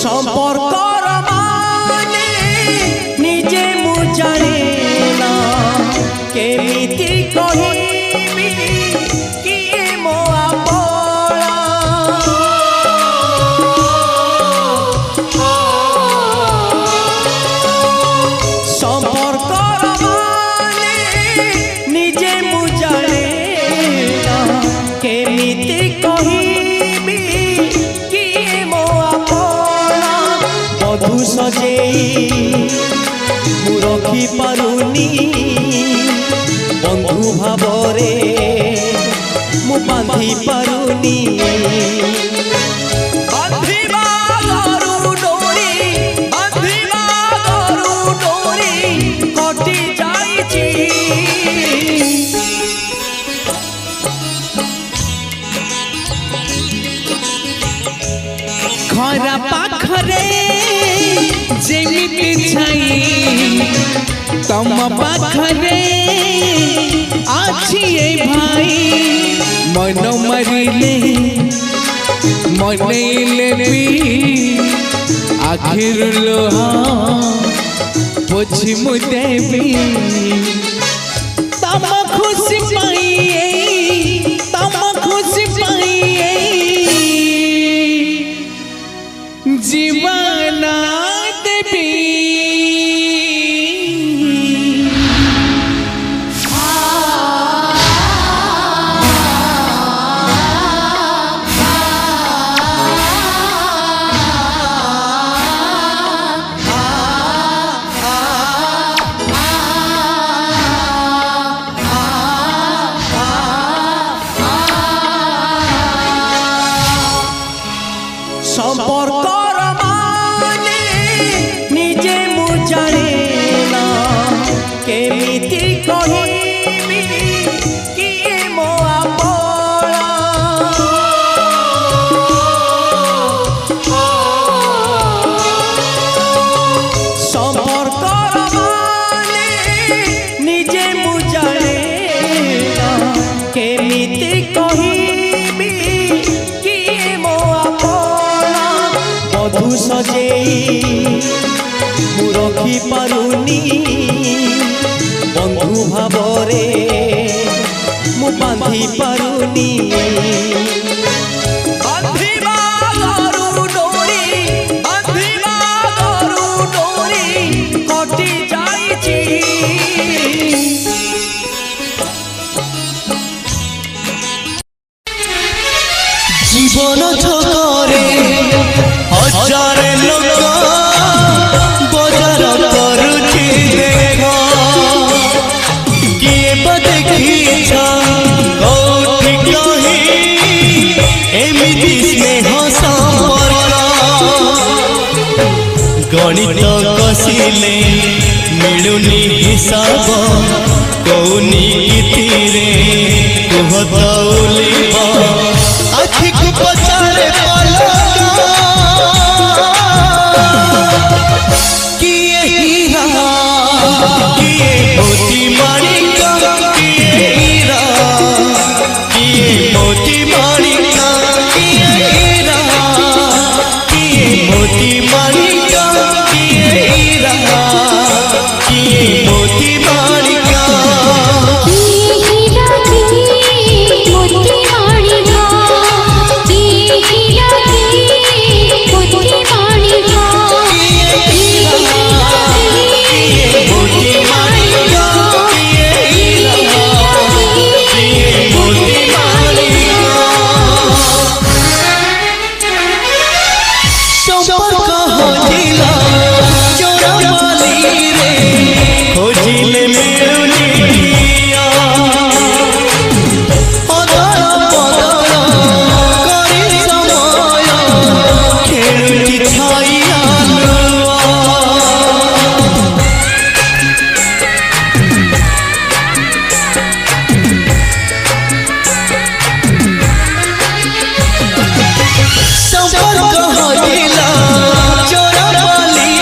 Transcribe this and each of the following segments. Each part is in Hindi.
संपर्कर माने निजे मु जाने ना केमिति कहिबी किए मो आपला संपर्कर माने निजे मु जाने ना केमिति कहिबी किए मो आपला बधु सजेई मु रखी पारुनी बंधु भावरे मु बांधी पारुनी बांधिबा गरु डोरी कटि जाइछि खरा पाखरे जेमिति छाई तम पाखरे आछि ए भाई मन मरिले मनैले भी आखिर लोहा पोछि मु देवी तम खुशी पाइए तम खुशी पाइए जीवना देवी संपर्कर माने निजे मु जाने ना केमिति कहिबी किए मो आपला संपर्कर माने निजे मु जाने ना केमिति कहिबी किए मो आपला बधु सजेई मु रखी पारुनी बंधु भावरे मु बांधी पारुनी बांधिबा गरु डोरी कटि जाइछि जीवन छकरे हजार लोक बजार करुछि देख किए देखिछ कौठी कही एमिति स्नेह संपर्क गणित कसिले मिलुनी हिसाब कौनी गीतिरे कुह तौलिब आखि को पचारे किए हीरा किए मोती माणिक किए हीरा किए मोती माणिक किए हीरा किए मोती माणिक किए हीरा किए मोती माणिक संपर्क हजिला चोरा वाली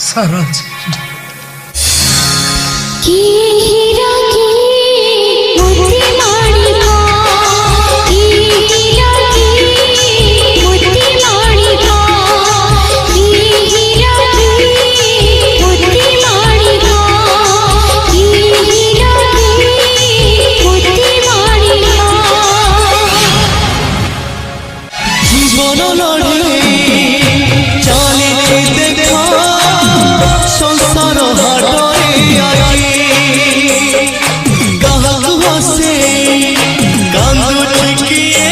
सरोज की हीरा की मोती माणिका की हीरा की मोती माणिका की हीरा की मोती माणिका की हीरा की मोती माणिका জীবন লড়ে চলে দেখা সংসার হাটরে আগে গাহক হসে কান্দু ঠিকিয়ে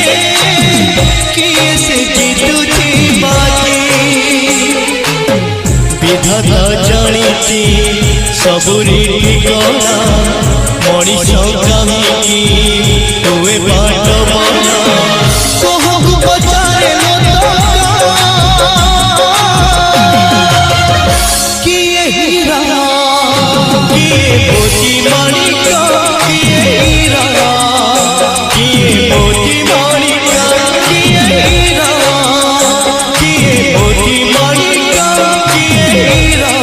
কিয়ে সে জিতুছি বাজে বিধাতা জানিছি ସବୁରି ଠିକଣା ମଣିଷ କାହିଁକି ତୁଏ ବାଟ ବନା କହକୁ ପଚାରେ କିଏ ହୀରା କିଏ ମୋତି ମାଣିକ କିଏ ହୀରା କିଏ ମୋତି ମାଣିକ କିଏ ହୀରା କିଏ ମୋତି ମାଣିକ କିଏ ହୀରା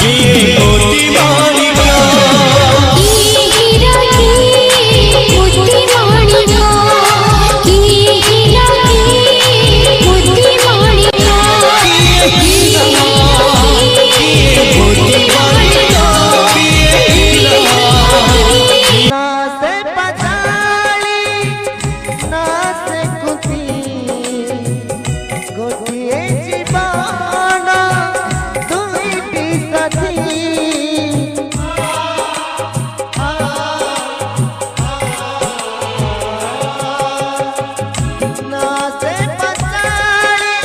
କିଏ ମୋତି ମାଣିକ की हीरा की मोती माणिका की हीरा की मोती माणिका किए हीरा किए मोती माणिक किए हीरा ना से पछाड़ी ना से कुती गोटिए जीवाना दुईटी सती ना से पछाड़ी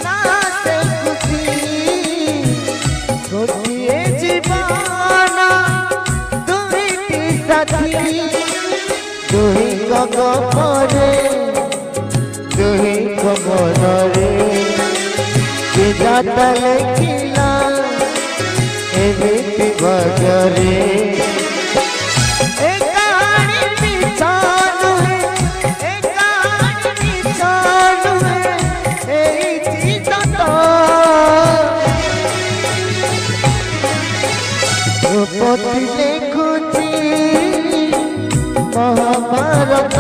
ना से कुती गोटिए जीवाना दुईटी सती दुही गगपरे दुही गगनरे विधाता लेखिला एमिति बजरे ए कहानी बिछानु है ए कहानी बिछानु है एई चीज तो रूपति देखुची महाभारत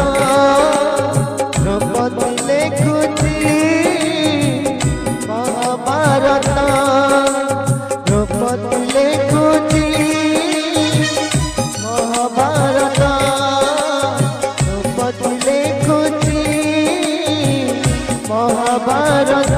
द्रौपदी लेखुची महाभारत द्रौपदी लेखुची महाभारत द्रौपदी लेखुची महाभारत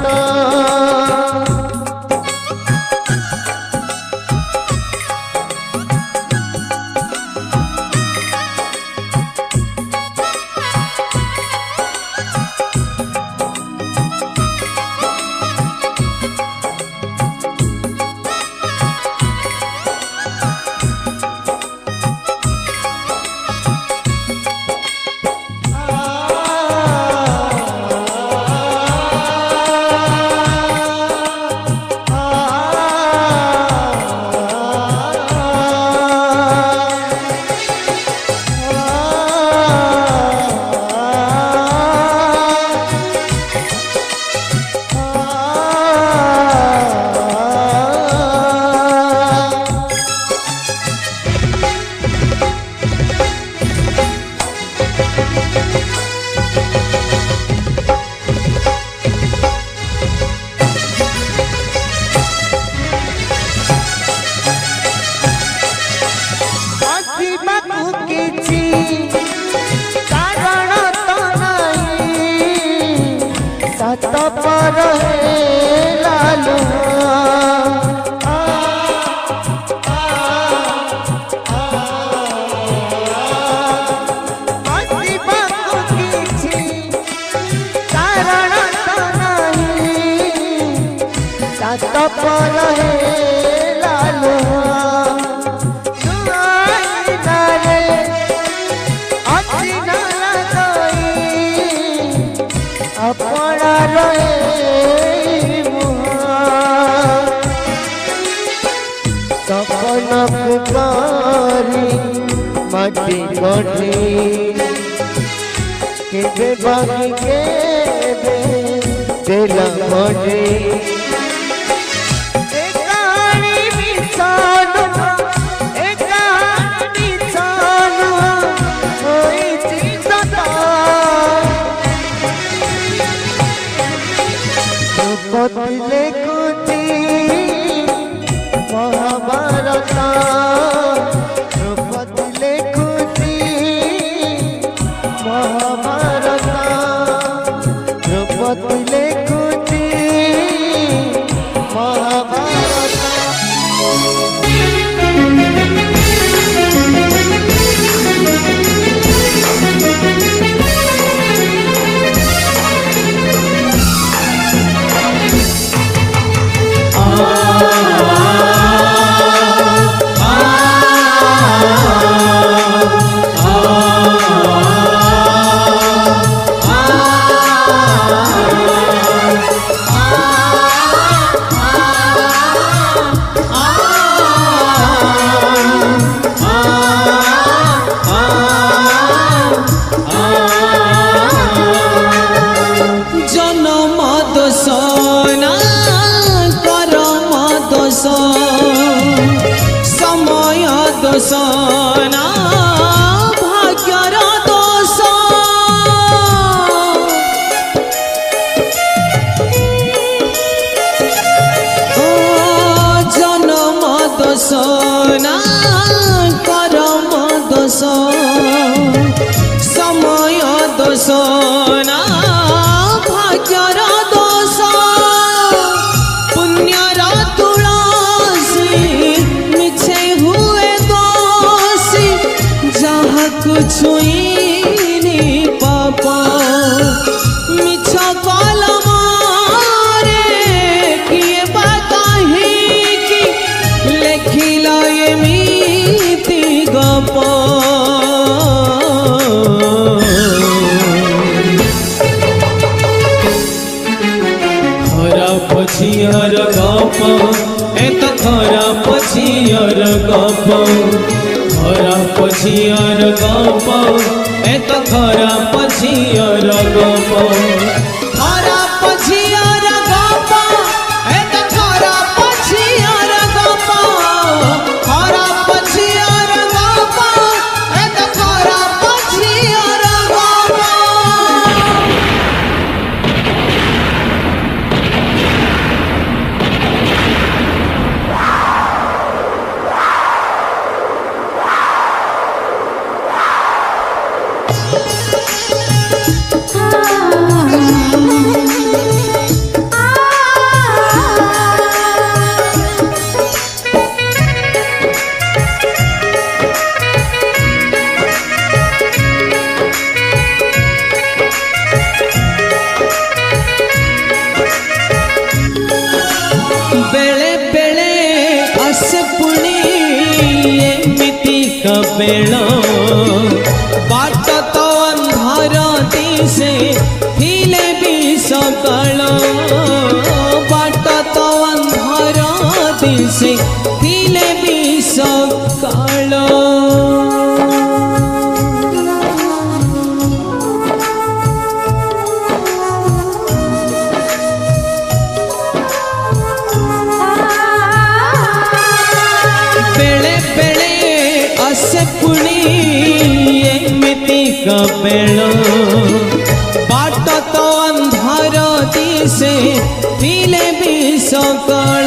अपना रहे सपना पुकारी माटी गढ़ी के बाकी के तेला मढ़ी ଲେଖୁଛି ମହାଭାରତ ଦ୍ରୌପଦୀ ଲେଖୁଛି ମହାଭାରତ ଦ୍ରୌପଦୀ ଲେଖୁଛି ମହାଭାରତ। दोषना भाग्यर दोष जन्म दोषना कर्म दोष समय दोषना भाग्यर दोष पुण्यर तुलसी मिछे हुए दोषी छुईनी पाप मिछ कलम किए बा कहीं लेखिल एमिति गप खराब झियर गप एत खराब झियर गप खराब झियर गप एत खराब झियर गप खराब झियर गप एत खराब झियर गप खराब झियर गप एत खराब झियर गप। बेले बेले आसे पुणी एमिति कबेल बाट तो अंधार दिसे थिले भी सकाळ बाट तो अंधार दिसे थिले भी सकाळ बेले बेले आसे पुणी एमिति कबेल बाट तो अंधार दिसे थिले भी सकाळ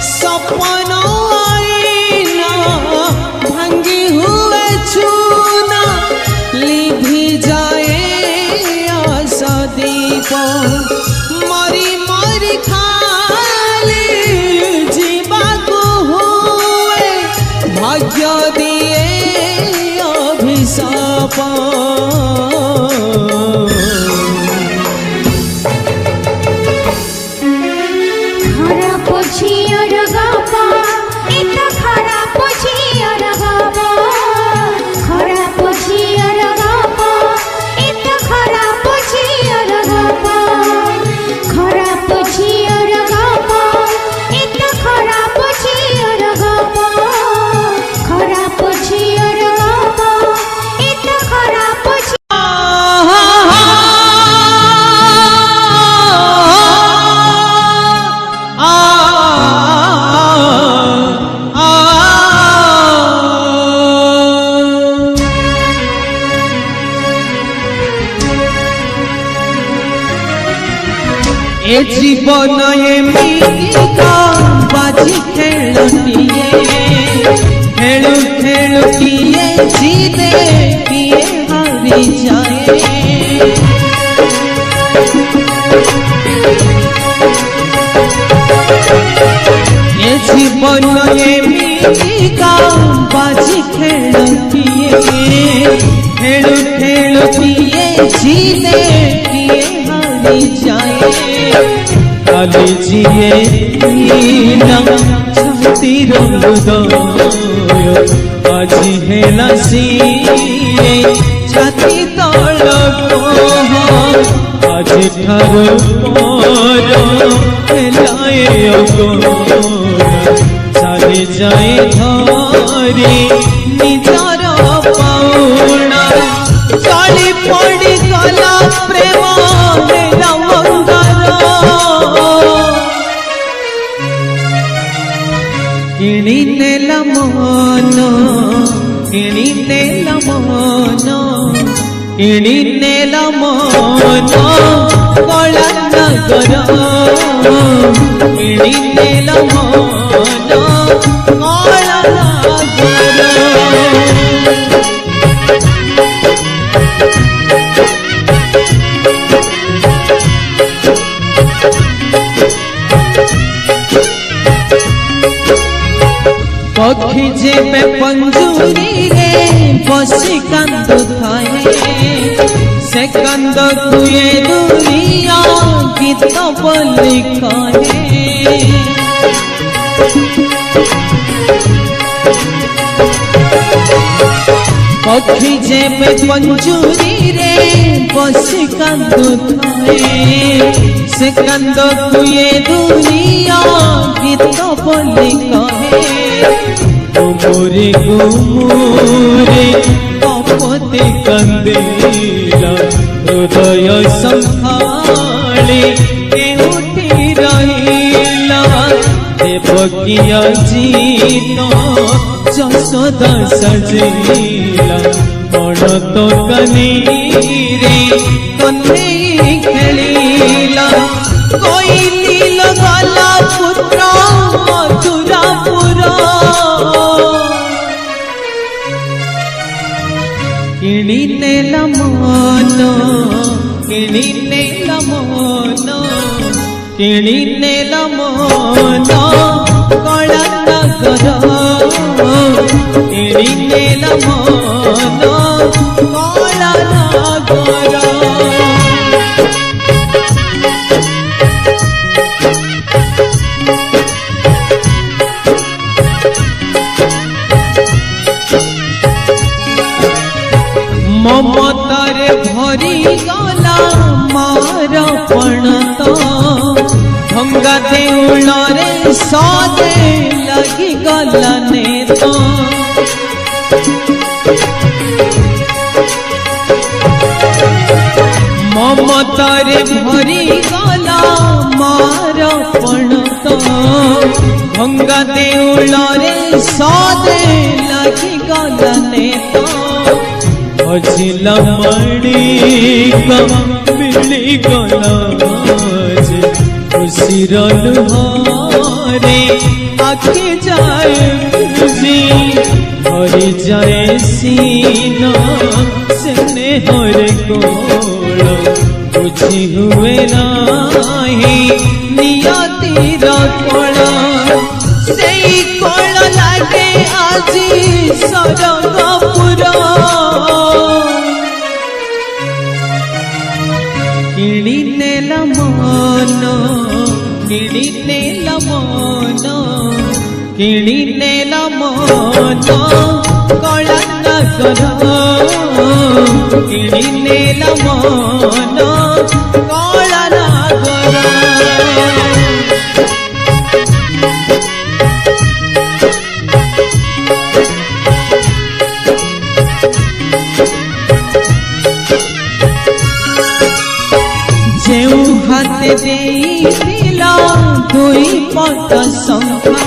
सपन आईना भांगी हुए चूना लिभि जाए आशा दीप मरी मरी खाली जीवाको हुए भाग्य दिए अभिशाप खराब झियर गप एत खराब झियर गप खराब झियर गप एत खराब झियर गप खराब झियर गप एत खराब झियर गप खराब झियर गप एत खराब आ ए जीवन एमितिका बाजी खेलटिए खेलु खेलुटिए जीते किए हारी जाए ए जीवन एमितिका बाजी खेलटिए खेलु खेलुटिए जीते किए हारी जाए काली जिए ना छातीर हृदय আজি हेला सिए छाती तल আজি ठार पर हेलाए चाली जाए धरी निजर पाउना चली पड़ी गला प्रेम मेरा मंगर किणी नेला मन किणी नेला मन किणी नेला मन कला नगर किणी नेला मन कला नगर पक्षी जेबे पंजुरी रे बसी कांदु थाए से कांद कुए दुनिया गीत बोली कहे पक्षी जेबे पंजुरी रे बसी कांदु थाए से कांद कुए दुनिया गीत बोली कहे गुमुरे गुमुरे कपते कंदेला हृदय संभाले उठी रहिला देवकिया जीत जसोदा सजेला मन तो कनीरे कन्हई खेलीला कोई नील गला पुत्र मथुरापुर किणी नेला मन किणी नेला मन किणी नेला मन कला नगर किणी नेला मन कला नगर ममतारे भरी गला मार पण तो भंगा देउल रे सदे लगी गला ने तो ममतारे भरी गला मार पण तो भंगा देउल रे सदे लगी गला ने तो अजिला मणि मिली गला खुशी रे आखे जाए बुझी हरि जाए सीना से हरे कोल बुझी हुए नाही नियतिर कोल से कोल लागे आजी सरगपुर किणी नेला मन किणी नेला मन किणी नेला मन कला नगर किणी नेला मन कला नगर हाथ देइला दुई पट संखा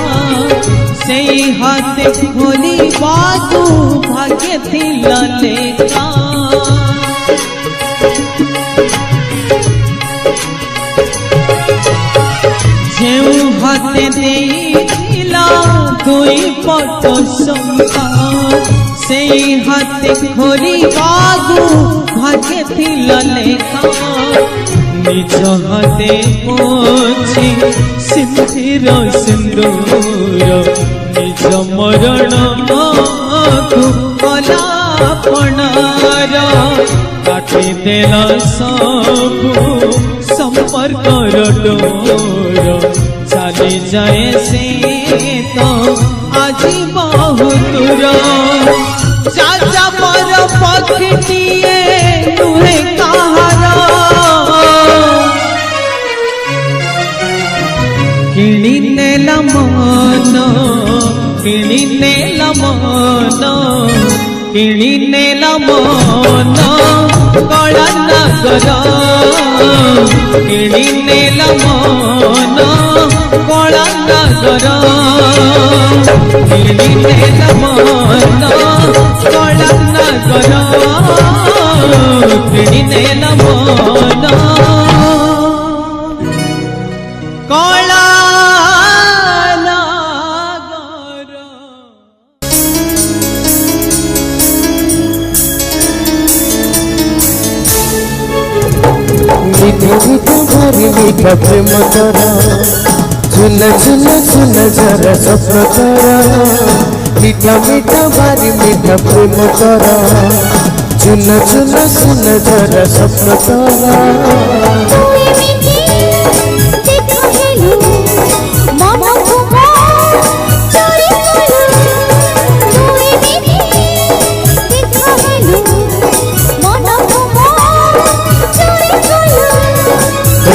से हाथ खोली बातू भाग्य थिला लेखा हाथे देइथिला दुई पट शंखा से हाथे खोली बागु भागे थिला लेखा निज हाथे पोछि सिंदूर सिंदूर निज मरण कला पणार काटी देला सबु संपर्क डोर चली जाए से तो आज बहुत दूर चाचा पर पक्षीए नुहे कहारा किणी नेला मन किणी नेला मन किणी नेला मन कला नगर किणी नेला मन कला नगर किणी नेला मन कला नगर किणी नेला मन कला मीठा प्रेम तोरा सुन सुन सुन जरा स्वप्न तोरा मीठा मीठा भारी मीठा प्रेम तोरा सुन सुन सुन जरा स्वप्न तोरा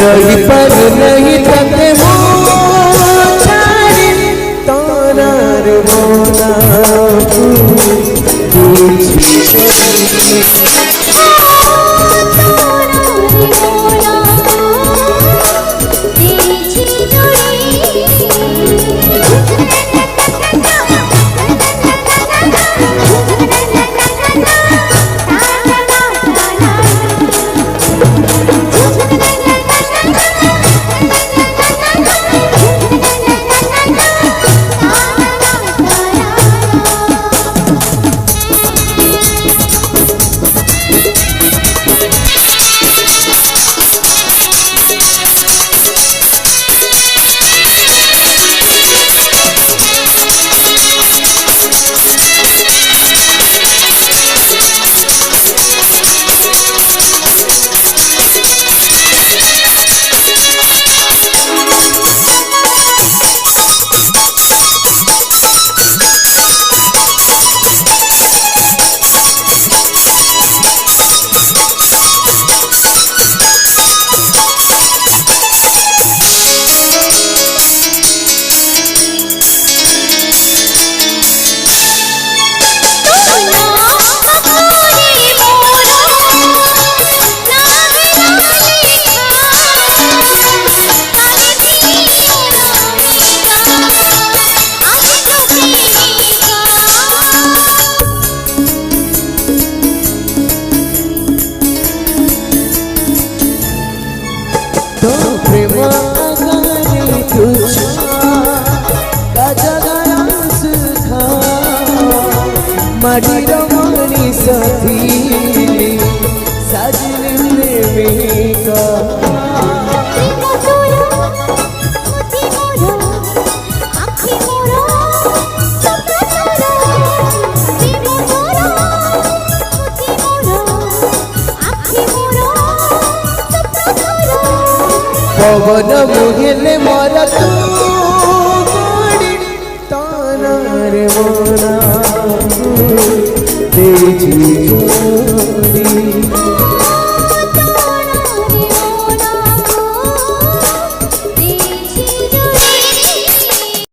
रही पर नहीं तते मोछारी तोरा रे मोना माटी रमणी सथी साजन प्रेमिका पवन मुहेले मर तू